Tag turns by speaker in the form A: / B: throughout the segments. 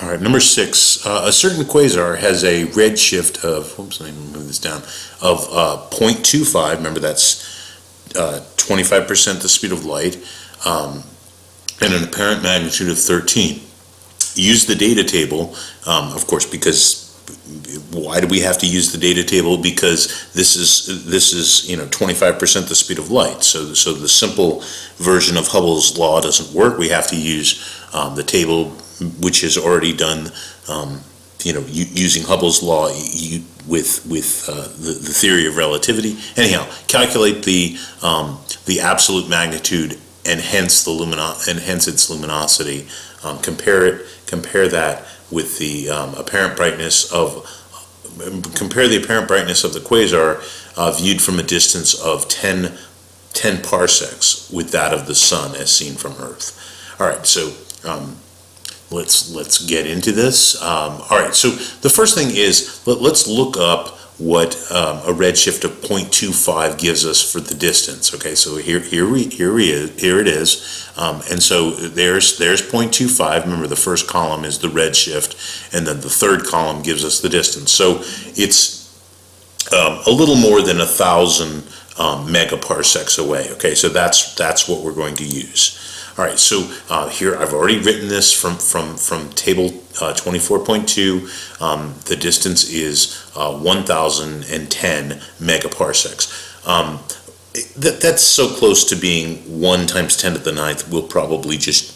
A: All right, number 6. A certain quasar has a redshift of, oops, let me move this down, of 0.25. Remember, that's 25% the speed of light, and an apparent magnitude of 13. Use the data table, of course, because why do we have to use the data table? Because this is 25% the speed of light. So the simple version of Hubble's law doesn't work. We have to use the table, which is already done, using Hubble's law with the theory of relativity. Anyhow, calculate the absolute magnitude and hence its luminosity. Compare that with the apparent brightness of the quasar viewed from a distance of 10 parsecs with that of the sun as seen from Earth. All right, so let's get into this. All right, so the first thing is let's look up what a redshift of 0.25 gives us for the distance. Okay, so here it is, and so there's 0.25. Remember, the first column is the redshift, and then the third column gives us the distance. So it's a little more than 1,000 megaparsecs away. Okay, so that's what we're going to use. All right, so here I've already written this from table 24.2. The distance is 1,010 megaparsecs. That's so close to being 1 times 10 to the ninth, we'll probably just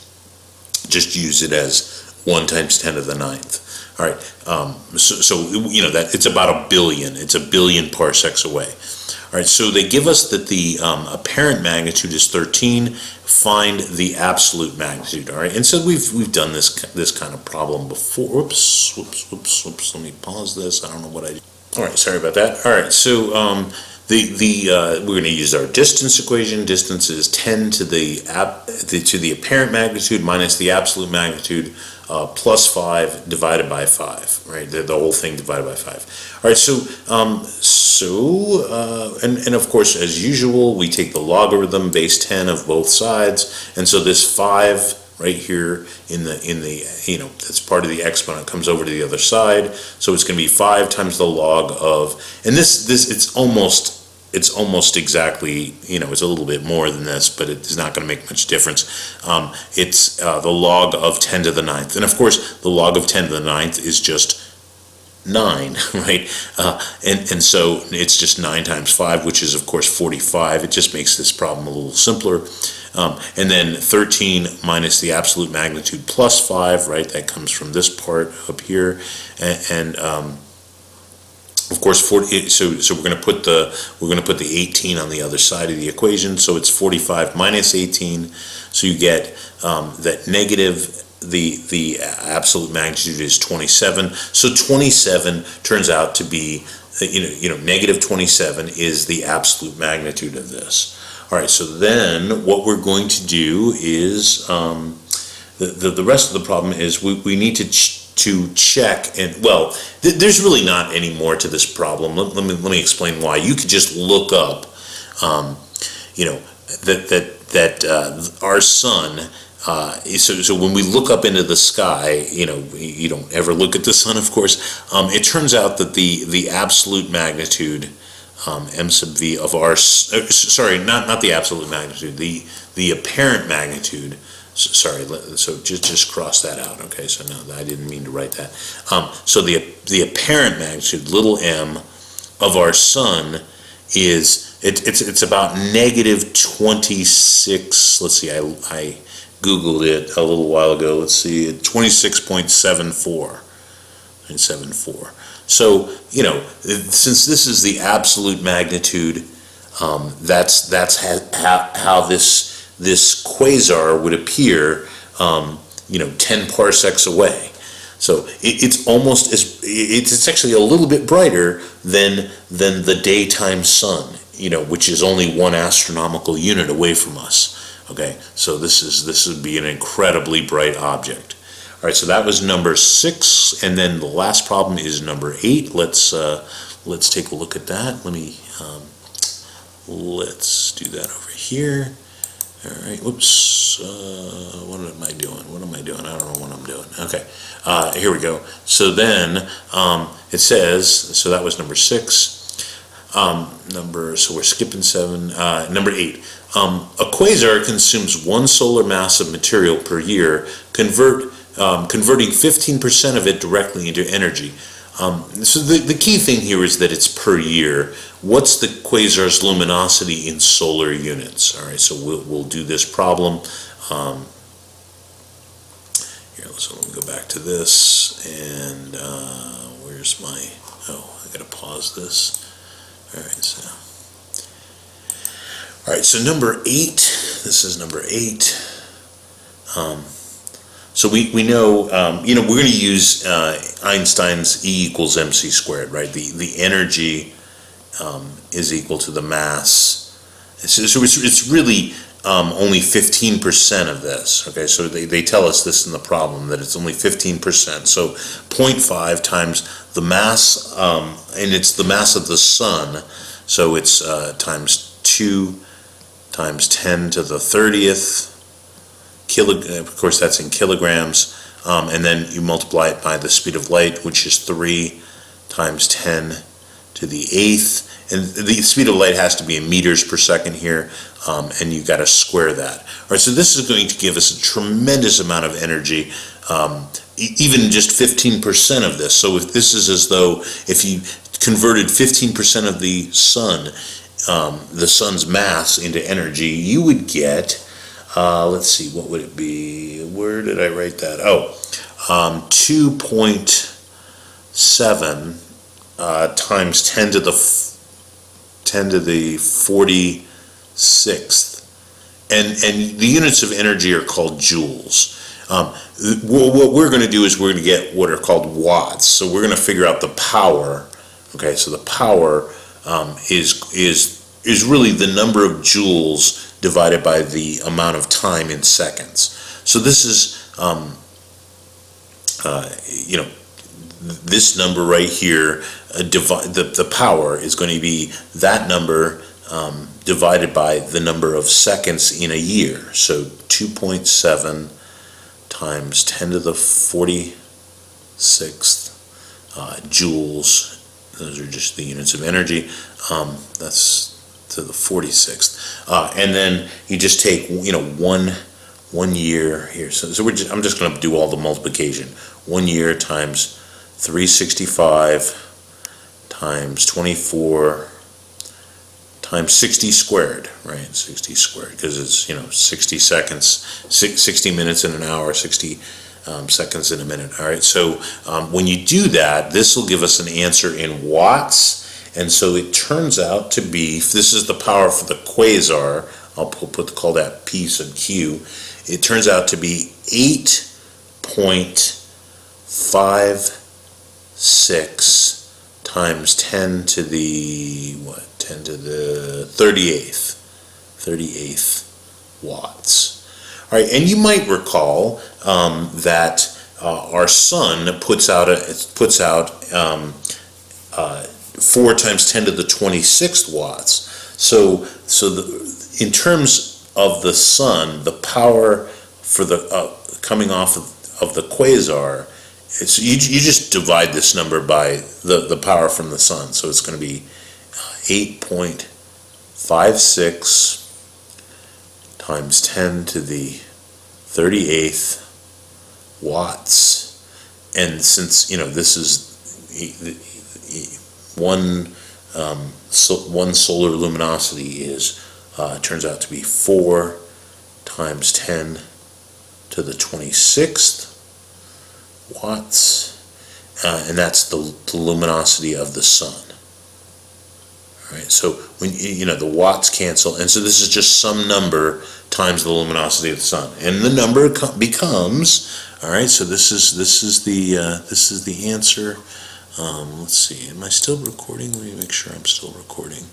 A: use it as 1 times 10 to the ninth. All right, so that it's about a billion. It's a billion parsecs away. All right, so they give us that the apparent magnitude is 13. Find the absolute magnitude. All right, and so we've done this kind of problem before. Whoops. Let me pause this. I don't know what I did. All right, sorry about that. All right, so we're going to use our distance equation. Distance is 10 to the apparent magnitude minus the absolute magnitude plus 5 divided by 5. Right, the whole thing divided by 5. All right, and of course, as usual, we take the logarithm base 10 of both sides, and so this 5 right here in the that's part of the exponent comes over to the other side, so it's going to be 5 times the log of, and this it's almost exactly, it's a little bit more than this, but it's not going to make much difference. It's the log of 10 to the ninth, and of course the log of 10 to the ninth is just 9, right? And so it's just 9 times 5, which is of course 45. It just makes this problem a little simpler. And then 13 minus the absolute magnitude plus 5, right? That comes from this part up here, and of course 40. So we're going to put the 18 on the other side of the equation. So it's 45 minus 18. So you get that negative. The absolute magnitude is 27. So 27 turns out to be, negative 27 is the absolute magnitude of this. All right, so then what we're going to do is, the rest of the problem is we need to check, and well, there's really not any more to this problem. Let me explain why. You could just look up, that our sun. So when we look up into the sky, you don't ever look at the sun, of course. It turns out that the absolute magnitude, m sub v of our, sorry, not the absolute magnitude, the apparent magnitude. Sorry, so just cross that out. Okay, so no, I didn't mean to write that. So the apparent magnitude, little m, of our sun is it's about negative 26. Let's see, I Googled it a little while ago. Let's see, 26.74 and 74. So since this is the absolute magnitude, that's how this quasar would appear, 10 parsecs away. So it's actually a little bit brighter than the daytime sun, which is only 1 astronomical unit away from us. Okay, so this would be an incredibly bright object. All right, so that was number 6, and then the last problem is number 8. Let's take a look at that. Let's do that over here. All right, whoops, what am I doing? I don't know what I'm doing. Okay, here we go. So then, it says, so that was number 6. So we're skipping 7. Number 8. A quasar consumes 1 solar mass of material per year, converting 15% of it directly into energy. So the key thing here is that it's per year. What's the quasar's luminosity in solar units? All right, so we'll do this problem. Here, let me go back to this, and where's my, I gotta pause this. All right, so number 8, this is number 8. So we know, we're going to use Einstein's E equals mc squared, right? The energy is equal to the mass. So it's really only 15% of this, okay? So they tell us this in the problem, that it's only 15%. So 0.5 times the mass, and it's the mass of the sun, so it's times 2 times 10 to the 30th, of course that's in kilograms, and then you multiply it by the speed of light, which is 3 times 10 to the 8th, and the speed of light has to be in meters per second here, and you've got to square that. All right, so this is going to give us a tremendous amount of energy, even just 15% of this. So if this is as though if you converted 15% of the sun's mass into energy, you would get, let's see, what would it be? Where did I write that? 2.7 times 10 to the 46th, and the units of energy are called joules. What we're going to do is we're going to get what are called watts. So we're going to figure out the power. Okay, so the power is really the number of joules divided by the amount of time in seconds. So this is, this number right here, the power is going to be that number divided by the number of seconds in a year. So 2.7 times 10 to the 46th joules. Those are just the units of energy. That's to the 46th, and then you just take 1 year here. So I'm just going to do all the multiplication. 1 year times 365 times 24 times 60 squared, right? 60 squared, because it's 60 seconds, 60 minutes in an hour, 60 seconds in a minute. All right, so when you do that, this will give us an answer in watts. And so it turns out to be, if this is the power for the quasar, I'll call that P sub Q, it turns out to be 8.56 times 10 to the, 10 to the 38th watts. All right, and you might recall that our sun puts out 4 times 10 to the 26th watts. So in terms of the sun, the power for the coming off of the quasar, you just divide this number by the power from the sun. So it's going to be 8.56 times 10 to the 38th watts. And since this is one solar luminosity is turns out to be 4 times 10 to the 26th watts, and that's the luminosity of the sun. All right, so when the watts cancel, and so this is just some number times the luminosity of the sun, and the number becomes, all right, so this is the answer. Let's see, am I still recording? Let me make sure I'm still recording.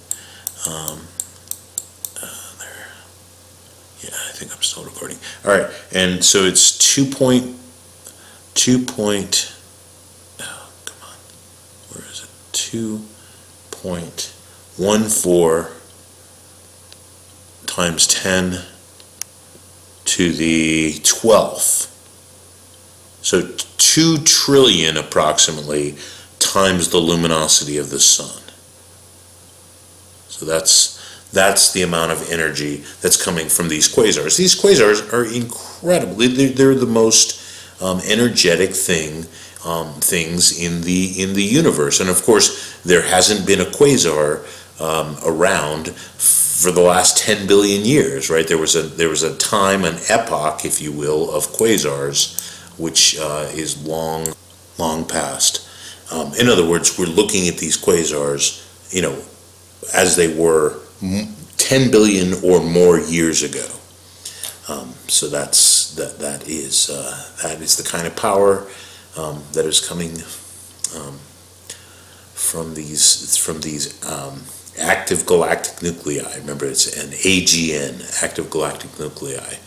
A: There. Yeah, I think I'm still recording. All right, and so it's 2.2. Oh, come on. Where is it? 2.14 times 10 to the 12th. So 2 trillion approximately times the luminosity of the sun. So that's the amount of energy that's coming from these quasars. These quasars are incredible. They're the most energetic things in the universe. And of course, there hasn't been a quasar around for the last 10 billion years, right? There was a time, an epoch, if you will, of quasars, which is long past. In other words, we're looking at these quasars, as they were 10 billion or more years ago. So that is the kind of power that is coming from these active galactic nuclei. Remember, it's an AGN, active galactic nuclei.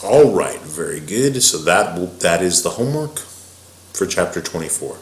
A: All right, very good. So that is the homework for chapter 24.